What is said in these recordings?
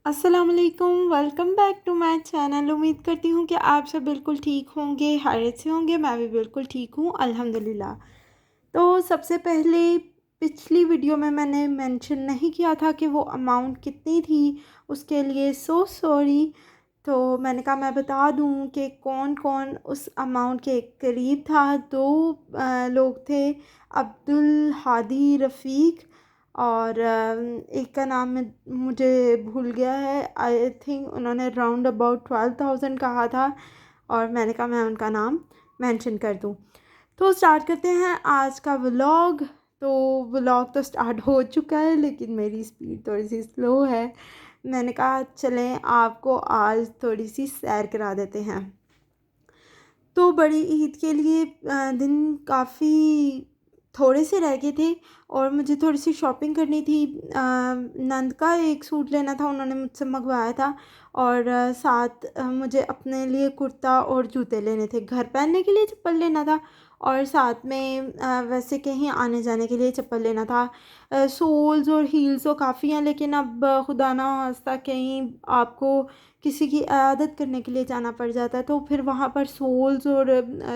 अस्सलाम वालेकुम, welcome back to my channel. उम्मीद करती हूँ कि आप सब बिल्कुल ठीक होंगे, खैरियत से होंगे। मैं भी बिल्कुल ठीक हूँ अल्हम्दुलिल्लाह। तो सबसे पहले पिछली वीडियो में मैंने मेंशन नहीं किया था कि वो अमाउंट कितनी थी, उसके लिए सो सॉरी। तो मैंने कहा मैं बता दूँ कि कौन कौन उस अमाउंट के करीब था। दो लोग थे, अब्दुल हादी रफ़ीक और एक का नाम मुझे भूल गया है। आई थिंक उन्होंने राउंड अबाउट 12,000 कहा था और मैंने कहा मैं उनका नाम मेंशन कर दूं। तो स्टार्ट करते हैं आज का व्लॉग। तो व्लॉग तो स्टार्ट हो चुका है लेकिन मेरी स्पीड थोड़ी सी स्लो है। मैंने कहा चलें आपको आज थोड़ी सी सैर करा देते हैं। तो बड़ी ईद के लिए दिन काफ़ी थोड़े से रह गए थे और मुझे थोड़ी सी शॉपिंग करनी थी। नंद का एक सूट लेना था, उन्होंने मुझसे मंगवाया था। और साथ मुझे अपने लिए कुर्ता और जूते लेने थे, घर पहनने के लिए चप्पल लेना था और साथ में वैसे कहीं आने जाने के लिए चप्पल लेना था। सोल्स और हील्स तो काफ़ी हैं लेकिन अब खुदा ना खास्ता कहीं आपको किसी की इयादत करने के लिए जाना पड़ जाता है तो फिर वहाँ पर सोल्स और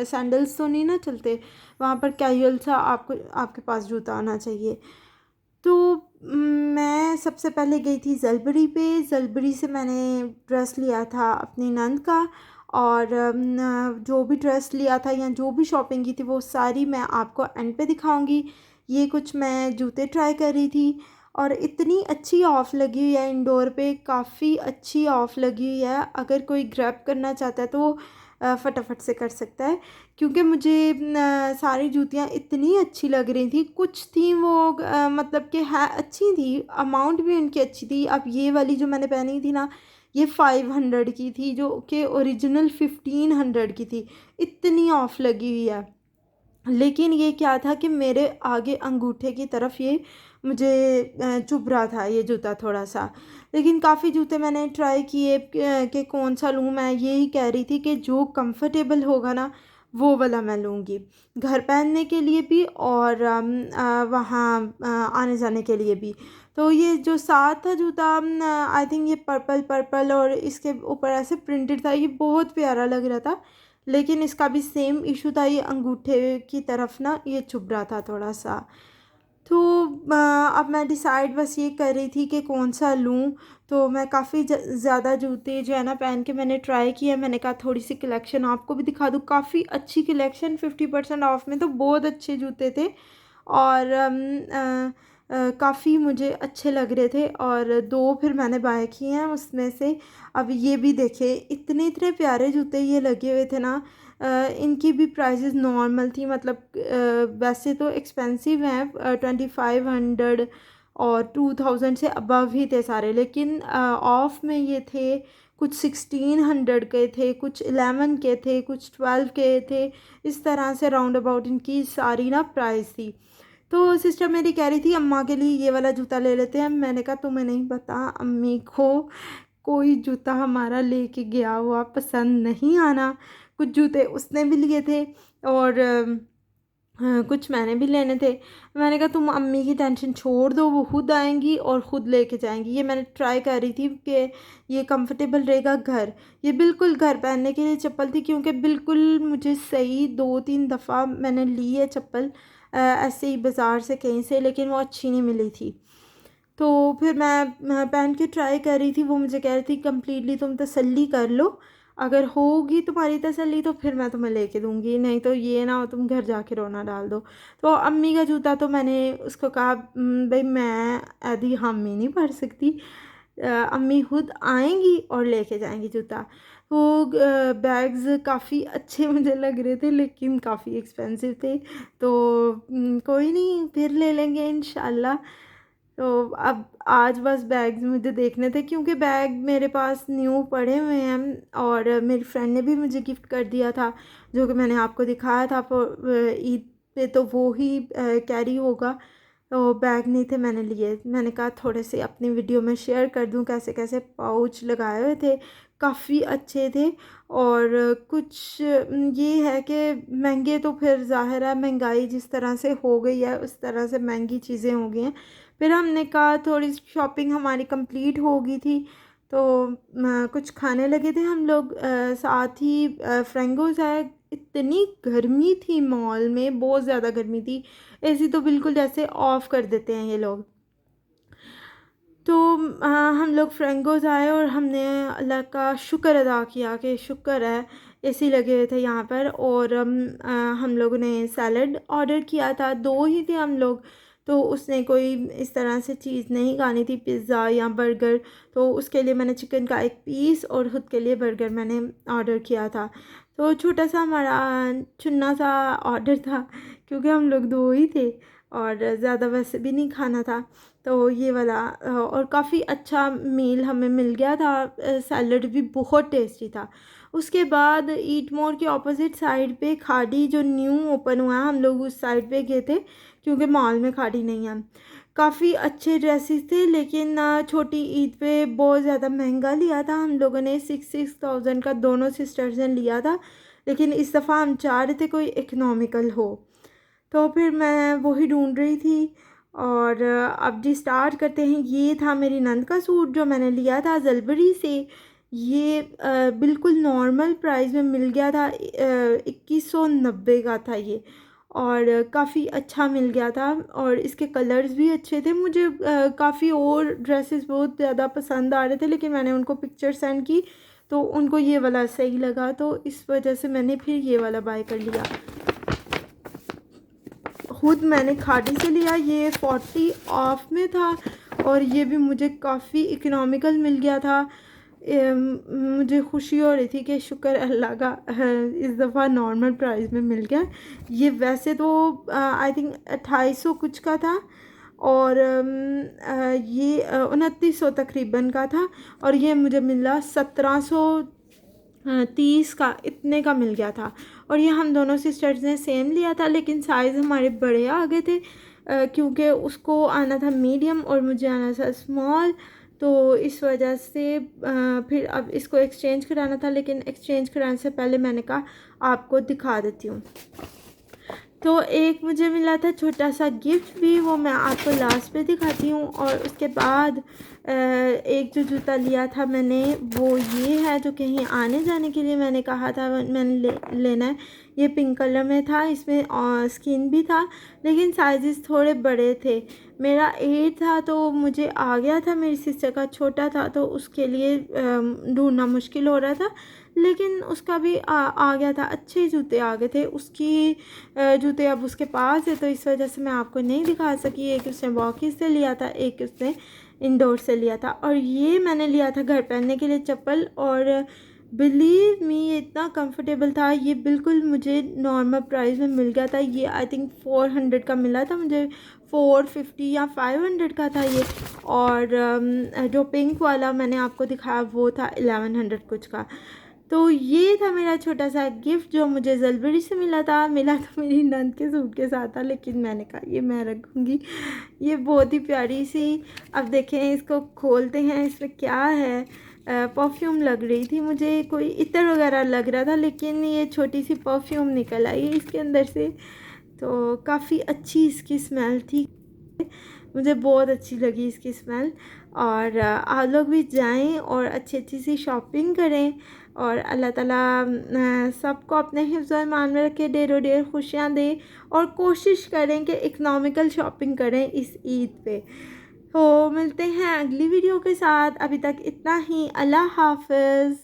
सैंडल्स तो नहीं ना चलते। वहाँ पर कैजुअल सा आपको आपके पास जूता आना चाहिए। तो मैं सबसे पहले गई थी ज़लबरी पे। ज़लबरी से मैंने ड्रेस लिया था अपनी नंद का। और जो भी ड्रेस लिया था या जो भी शॉपिंग की थी वो सारी मैं आपको एंड पे दिखाऊंगी। ये कुछ मैं जूते ट्राई कर रही थी और इतनी अच्छी ऑफ़ लगी हुई है इंडोर पे, काफ़ी अच्छी ऑफ़ लगी हुई है। अगर कोई ग्रैब करना चाहता है तो वो फटाफट से कर सकता है क्योंकि मुझे सारी जूतियाँ इतनी अच्छी लग रही थी। कुछ थी वो मतलब कि है अच्छी थी, अमाउंट भी उनकी अच्छी थी। अब ये वाली जो मैंने पहनी थी ना, ये 500 की थी जो कि ओरिजिनल 1500 की थी। इतनी ऑफ लगी हुई है लेकिन ये क्या था कि मेरे आगे अंगूठे की तरफ ये मुझे चुभ रहा था ये जूता थोड़ा सा। लेकिन काफ़ी जूते मैंने ट्राई किए कि कौन सा लूँ। मैं यही कह रही थी कि जो कंफर्टेबल होगा ना वो वाला मैं लूँगी, घर पहनने के लिए भी और वहाँ आने जाने के लिए भी। तो ये जो साथ था जूता, आई थिंक ये पर्पल पर्पल और इसके ऊपर ऐसे प्रिंटेड था, ये बहुत प्यारा लग रहा था। लेकिन इसका भी सेम इशू था, ये अंगूठे की तरफ ना ये चुभ रहा था थोड़ा सा। तो अब मैं डिसाइड बस ये कर रही थी कि कौन सा लूँ। तो मैं काफ़ी ज़्यादा जूते जो है ना पहन के मैंने ट्राई किया। मैंने कहा थोड़ी सी कलेक्शन आपको भी दिखा दूँ, काफ़ी अच्छी कलेक्शन 50% ऑफ में, तो बहुत अच्छे जूते थे और काफ़ी मुझे अच्छे लग रहे थे और दो फिर मैंने बाय किए हैं उसमें से। अब ये भी देखे इतने इतने प्यारे जूते ये लगे हुए थे ना। इनकी भी प्राइसेस नॉर्मल थी, मतलब वैसे तो एक्सपेंसिव हैं, 2500 और 2000 से अबव ही थे सारे, लेकिन ऑफ में ये थे। कुछ 1600 के थे, कुछ 11 के थे, कुछ 12 के थे। इस तरह से राउंड अबाउट इनकी सारी ना प्राइस थी। तो सिस्टर मेरी कह रही थी अम्मा के लिए ये वाला जूता ले लेते हैं। मैंने कहा तुम्हें नहीं पता, अम्मी को कोई जूता हमारा लेके गया हुआ पसंद नहीं आना। कुछ जूते उसने भी लिए थे और हाँ, कुछ मैंने भी लेने थे। मैंने कहा तुम अम्मी की टेंशन छोड़ दो, वो खुद आएंगी और ख़ुद लेके जाएंगी। ये मैंने ट्राई कर रही थी कि ये कंफर्टेबल रहेगा घर, ये बिल्कुल घर पहनने के लिए चप्पल थी क्योंकि बिल्कुल मुझे सही 2-3 दफ़ा मैंने ली है चप्पल ऐसे ही बाज़ार से कहीं से, लेकिन वो अच्छी नहीं मिली थी। तो फिर मैं पहन के ट्राई कर रही थी। वो मुझे कह रही थी कम्प्लीटली तुम तसल्ली कर लो, अगर होगी तुम्हारी तसल्ली तो फिर मैं तुम्हें लेके दूँगी, नहीं तो ये ना हो तुम घर जाके रोना डाल दो। तो अम्मी का जूता तो मैंने उसको कहा भाई मैं आदि हामी नहीं भर सकती, अम्मी खुद आएंगी और लेके जाएंगी जूता। वो बैग्स काफ़ी अच्छे मुझे लग रहे थे लेकिन काफ़ी एक्सपेंसिव थे। तो कोई नहीं, फिर ले लेंगे इंशाल्लाह। तो अब आज बस बैग्स मुझे देखने थे क्योंकि बैग मेरे पास न्यू पड़े हुए हैं और मेरी फ्रेंड ने भी मुझे गिफ्ट कर दिया था जो कि मैंने आपको दिखाया था ईद पे, तो वो ही कैरी होगा। तो बैग नहीं थे मैंने लिए, मैंने कहा थोड़े से अपनी वीडियो में शेयर कर दूं कैसे कैसे पाउच लगाए हुए थे, काफ़ी अच्छे थे। और कुछ ये है कि महंगे तो फिर ज़ाहिर है महंगाई जिस तरह से हो गई है उस तरह से महंगी चीज़ें हो गई हैं। फिर हमने कहा थोड़ी शॉपिंग हमारी कंप्लीट हो गई थी तो कुछ खाने लगे थे हम लोग। साथ ही फ्रेंगोज है। इतनी गर्मी थी मॉल में, बहुत ज़्यादा गर्मी थी। एसी तो बिल्कुल जैसे ऑफ़ कर देते हैं ये लोग। तो हम लोग फ्रेंगोज आए और हमने अल्लाह का शुक्र अदा किया कि शुक्र है एसी लगे हुए थे यहाँ पर। और हम लोगों ने सैलड ऑर्डर किया था, 2 ही थे हम लोग। तो उसने कोई इस तरह से चीज़ नहीं खानी थी, पिज़्ज़ा या बर्गर। तो उसके लिए मैंने चिकन का एक पीस और ख़ुद के लिए बर्गर मैंने ऑर्डर किया था। तो छोटा सा हमारा चुन्ना सा ऑर्डर था, क्योंकि हम लोग 2 ही थे और ज़्यादा वैसे भी नहीं खाना था। तो ये वाला और काफ़ी अच्छा मील हमें मिल गया था। सैलड भी बहुत टेस्टी था। उसके बाद ईट मोर के ऑपोजिट साइड पे खाड़ी जो न्यू ओपन हुआ है, हम लोग उस साइड पे गए थे, क्योंकि मॉल में खाड़ी नहीं है। काफ़ी अच्छे ड्रेसेस थे, लेकिन छोटी ईद पे बहुत ज़्यादा महंगा लिया था। हम लोगों ने 6,000 का दोनों सिस्टर्स ने लिया था, लेकिन इस दफ़ा हम चाह रहे थे कोई इकनॉमिकल हो। तो फिर मैं वही ढूंढ रही थी। और अब जी स्टार्ट करते हैं। ये था मेरी नंद का सूट जो मैंने लिया था जलबरी से। ये बिल्कुल नॉर्मल प्राइस में मिल गया था, 2190 का था ये। और काफ़ी अच्छा मिल गया था और इसके कलर्स भी अच्छे थे। मुझे काफ़ी और ड्रेसेस बहुत ज़्यादा पसंद आ रहे थे, लेकिन मैंने उनको पिक्चर सेंड की तो उनको ये वाला सही लगा, तो इस वजह से मैंने फिर ये वाला बाय कर लिया। खुद मैंने खाड़ी से लिया, ये 40 ऑफ में था और ये भी मुझे काफ़ी इकोनॉमिकल मिल गया था। मुझे खुशी हो रही थी कि शुक्र अल्लाह का इस दफ़ा नॉर्मल प्राइस में मिल गया। ये वैसे तो आई थिंक 2800 कुछ का था और ये 2900 तकरीबन का था और ये मुझे मिला 1730 का, इतने का मिल गया था। और ये हम दोनों सिस्टर्स ने सेम लिया था, लेकिन साइज़ हमारे बड़े आ गए थे, क्योंकि उसको आना था मीडियम और मुझे आना था स्मॉल। तो इस वजह से फिर अब इसको एक्सचेंज कराना था, लेकिन एक्सचेंज कराने से पहले मैंने कहा आपको दिखा देती हूँ। तो एक मुझे मिला था छोटा सा गिफ्ट भी, वो मैं आपको लास्ट पे दिखाती हूँ। और उसके बाद एक जो जूता लिया था मैंने, वो ये है जो कहीं आने जाने के लिए मैंने कहा था मैंने लेना है। ये पिंक कलर में था, इसमें स्किन भी था, लेकिन साइजेस थोड़े बड़े थे। मेरा 8 था तो मुझे आ गया था, मेरी सिस्टर का छोटा था तो उसके लिए ढूंढना मुश्किल हो रहा था, लेकिन उसका भी आ गया था। अच्छे जूते आ गए थे उसकी। जूते अब उसके पास है, तो इस वजह से मैं आपको नहीं दिखा सकी। एक उसने वॉकिस से लिया था, एक उसने इंडोर से लिया था। और ये मैंने लिया था घर पहनने के लिए चप्पल, और बिलीव मी ये इतना कंफर्टेबल था। ये बिल्कुल मुझे नॉर्मल प्राइस में मिल गया था। ये आई थिंक 400 का मिला था मुझे, 450 या 500 का था ये। और जो पिंक वाला मैंने आपको दिखाया वो था 1100 कुछ का। तो ये था मेरा छोटा सा गिफ्ट जो मुझे जलबरी से मिला था। मिला तो मेरी नंद के सूट के साथ था, लेकिन मैंने कहा ये मैं रखूँगी। ये बहुत ही प्यारी सी, अब देखें इसको खोलते हैं, इसमें क्या है। परफ्यूम लग रही थी मुझे, कोई इत्र वगैरह लग रहा था, लेकिन ये छोटी सी परफ्यूम निकल आई इसके अंदर से। तो काफ़ी अच्छी इसकी स्मेल थी, मुझे बहुत अच्छी लगी इसकी स्मेल। और आप लोग भी जाएं और अच्छी अच्छी सी शॉपिंग करें, और अल्लाह ताला सबको अपने हिफ्ज़ और ईमान में रखे, ढेरों ढेर खुशियाँ दे। और कोशिश करें कि इकनॉमिकल शॉपिंग करें इस ईद पे। तो मिलते हैं अगली वीडियो के साथ, अभी तक इतना ही। अल्लाह हाफ़िज़।